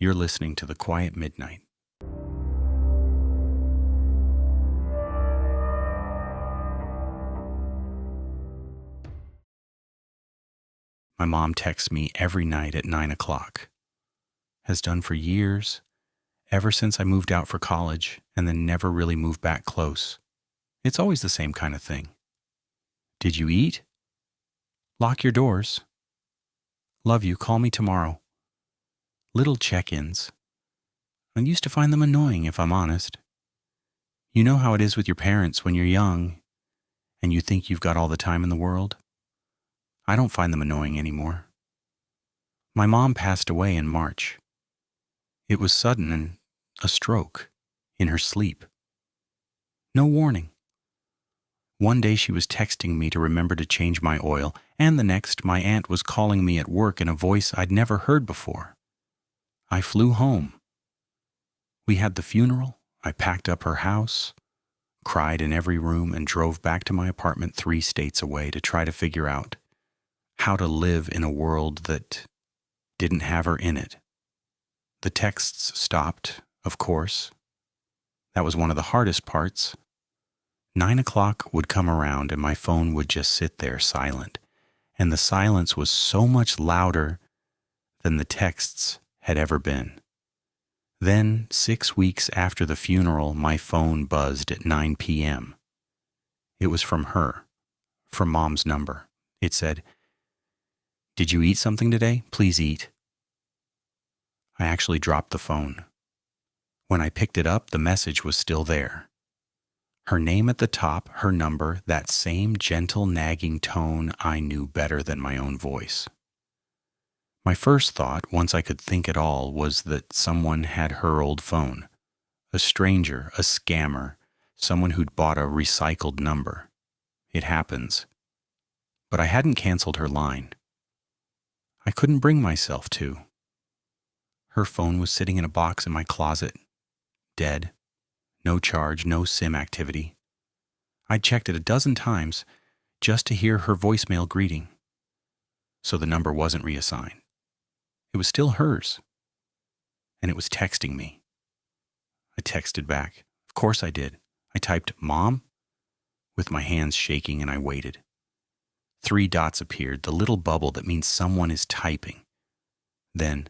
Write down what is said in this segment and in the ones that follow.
You're listening to The Quiet Midnight. My mom texts me every night at 9 o'clock. Has done for years, ever since I moved out for college and then never really moved back close. It's always the same kind of thing. Did you eat? Lock your doors. Love you, call me tomorrow. Little check-ins. I used to find them annoying, if I'm honest. You know how it is with your parents when you're young and you think you've got all the time in the world? I don't find them annoying anymore. My mom passed away in March. It was sudden and a stroke in her sleep. No warning. One day she was texting me to remember to change my oil, and the next my aunt was calling me at work in a voice I'd never heard before. I flew home. We had the funeral. I packed up her house, cried in every room, and drove back to my apartment 3 states away to try to figure out how to live in a world that didn't have her in it. The texts stopped, of course. That was one of the hardest parts. 9 o'clock would come around and my phone would just sit there silent, and the silence was so much louder than the texts had ever been. Then, 6 weeks after the funeral, my phone buzzed at 9 p.m. It was from her, from Mom's number. It said, "Did you eat something today? Please eat." I actually dropped the phone. When I picked it up, the message was still there. Her name at the top, her number, that same gentle, nagging tone I knew better than my own voice. My first thought, once I could think at all, was that someone had her old phone. A stranger, a scammer, someone who'd bought a recycled number. It happens. But I hadn't canceled her line. I couldn't bring myself to. Her phone was sitting in a box in my closet, dead. No charge, no SIM activity. I'd checked it a dozen times just to hear her voicemail greeting. So the number wasn't reassigned. It was still hers. And it was texting me. I texted back. Of course I did. I typed, "Mom?" with my hands shaking, and I waited. 3 dots appeared, the little bubble that means someone is typing. Then,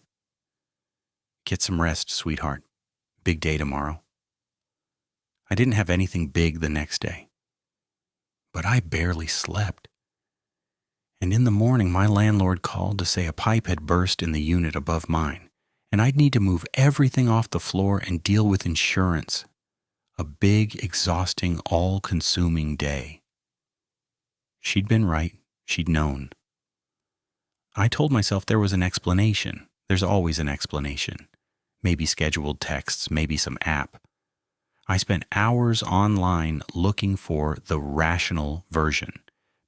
"Get some rest, sweetheart. Big day tomorrow." I didn't have anything big the next day, but I barely slept. And in the morning, my landlord called to say a pipe had burst in the unit above mine, and I'd need to move everything off the floor and deal with insurance. A big, exhausting, all-consuming day. She'd been right. She'd known. I told myself there was an explanation. There's always an explanation. Maybe scheduled texts, maybe some app. I spent hours online looking for the rational version,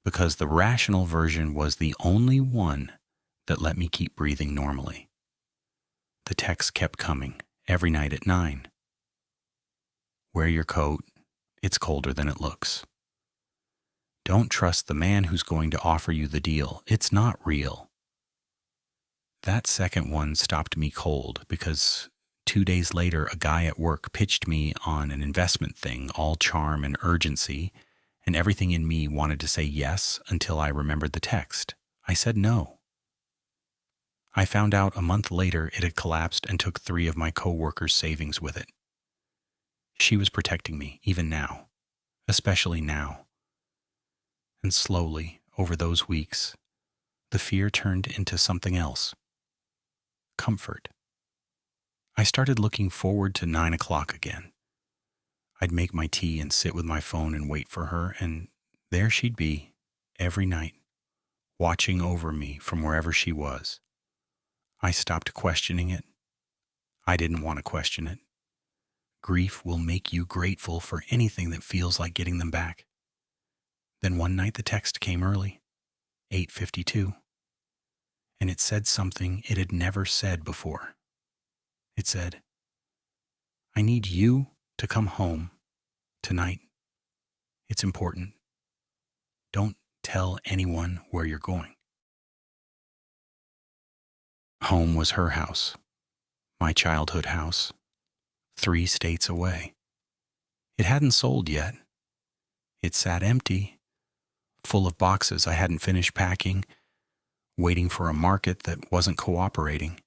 because the rational version was the only one that let me keep breathing normally. The texts kept coming every night at 9. Wear your coat. It's colder than it looks. Don't trust the man who's going to offer you the deal. It's not real. That second one stopped me cold because 2 days later, a guy at work pitched me on an investment thing, all charm and urgency, and everything in me wanted to say yes until I remembered the text. I said no. I found out a month later it had collapsed and took 3 of my co-workers' savings with it. She was protecting me, even now, especially now. And slowly, over those weeks, the fear turned into something else. Comfort. I started looking forward to 9 o'clock again. I'd make my tea and sit with my phone and wait for her, and there she'd be, every night, watching over me from wherever she was. I stopped questioning it. I didn't want to question it. Grief will make you grateful for anything that feels like getting them back. Then one night the text came early, 8:52, and it said something it had never said before. It said, "I need you to come home tonight. It's important. Don't tell anyone where you're going." Home was her house, my childhood house, 3 states away. It hadn't sold yet. It sat empty, full of boxes I hadn't finished packing, waiting for a market that wasn't cooperating.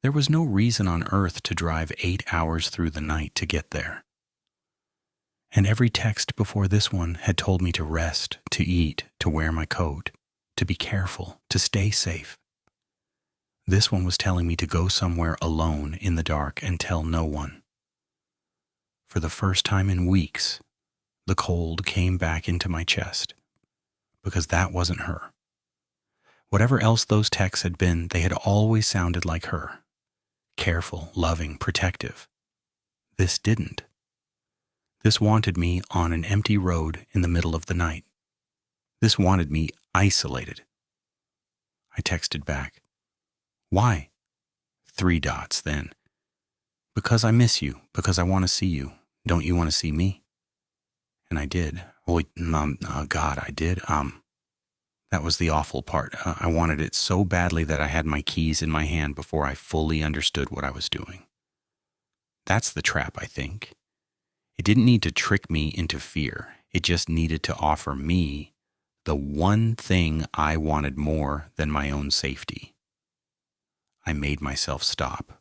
There was no reason on earth to drive 8 hours through the night to get there. And every text before this one had told me to rest, to eat, to wear my coat, to be careful, to stay safe. This one was telling me to go somewhere alone in the dark and tell no one. For the first time in weeks, the cold came back into my chest, because that wasn't her. Whatever else those texts had been, they had always sounded like her. Careful, loving, protective. This didn't. This wanted me on an empty road in the middle of the night. This wanted me isolated. I texted back. Why? 3 dots then. Because I miss you, because I want to see you. Don't you want to see me? And I did. God, I did. That was the awful part. I wanted it so badly that I had my keys in my hand before I fully understood what I was doing. That's the trap, I think. It didn't need to trick me into fear. It just needed to offer me the one thing I wanted more than my own safety. I made myself stop.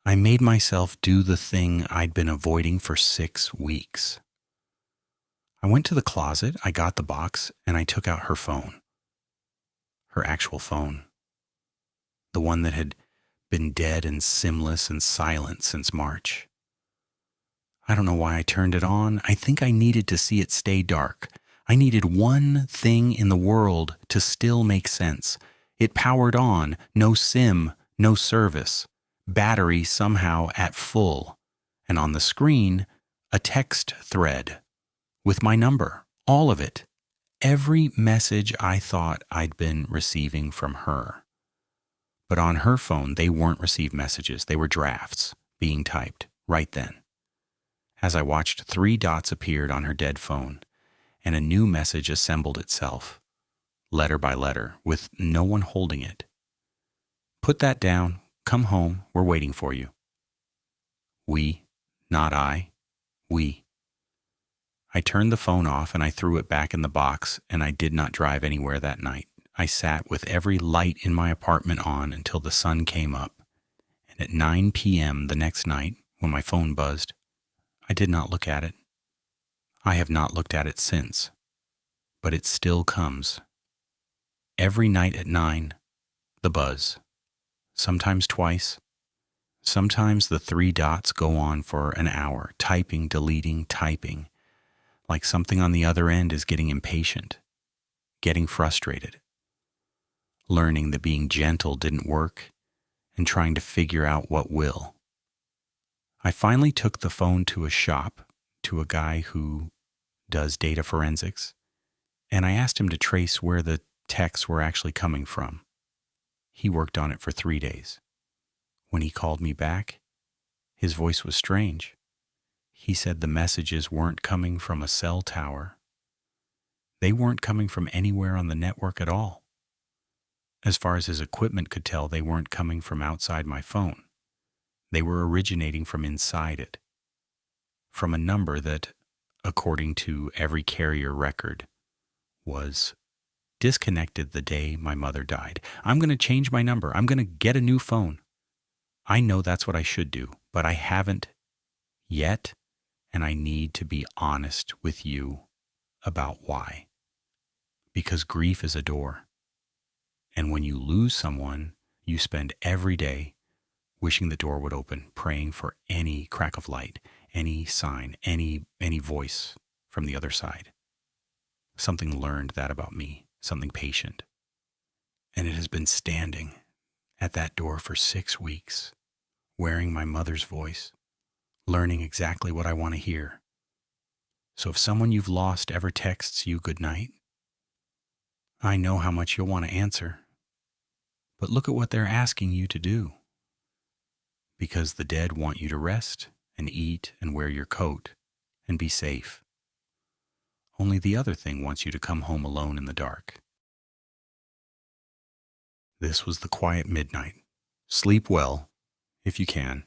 I made myself do the thing I'd been avoiding for 6 weeks. I went to the closet, I got the box, and I took out her phone. Her actual phone. The one that had been dead and SIM-less and silent since March. I don't know why I turned it on. I think I needed to see it stay dark. I needed one thing in the world to still make sense. It powered on, no SIM, no service. Battery somehow at full. And on the screen, a text thread. With my number, all of it. Every message I thought I'd been receiving from her. But on her phone, they weren't received messages. They were drafts being typed right then. As I watched, 3 dots appeared on her dead phone, and a new message assembled itself, letter by letter, with no one holding it. Put that down. Come home. We're waiting for you. We, not I. We. I turned the phone off and I threw it back in the box, and I did not drive anywhere that night. I sat with every light in my apartment on until the sun came up, and at 9 p.m. the next night, when my phone buzzed, I did not look at it. I have not looked at it since, but it still comes. Every night at 9, the buzz. Sometimes twice. Sometimes the 3 dots go on for an hour, typing, deleting, typing. Like something on the other end is getting impatient, getting frustrated, learning that being gentle didn't work, and trying to figure out what will. I finally took the phone to a shop, to a guy who does data forensics, and I asked him to trace where the texts were actually coming from. He worked on it for 3 days. When he called me back, his voice was strange. He said the messages weren't coming from a cell tower. They weren't coming from anywhere on the network at all. As far as his equipment could tell, they weren't coming from outside my phone. They were originating from inside it, from a number that, according to every carrier record, was disconnected the day my mother died. I'm going to change my number. I'm going to get a new phone. I know that's what I should do, but I haven't yet. And I need to be honest with you about why. Because grief is a door. And when you lose someone, you spend every day wishing the door would open, praying for any crack of light, any sign, any voice from the other side. Something learned that about me, something patient. And it has been standing at that door for 6 weeks, wearing my mother's voice, learning exactly what I want to hear. So if someone you've lost ever texts you good night, I know how much you'll want to answer. But look at what they're asking you to do. Because the dead want you to rest and eat and wear your coat and be safe. Only the other thing wants you to come home alone in the dark. This was the quiet midnight. Sleep well, if you can.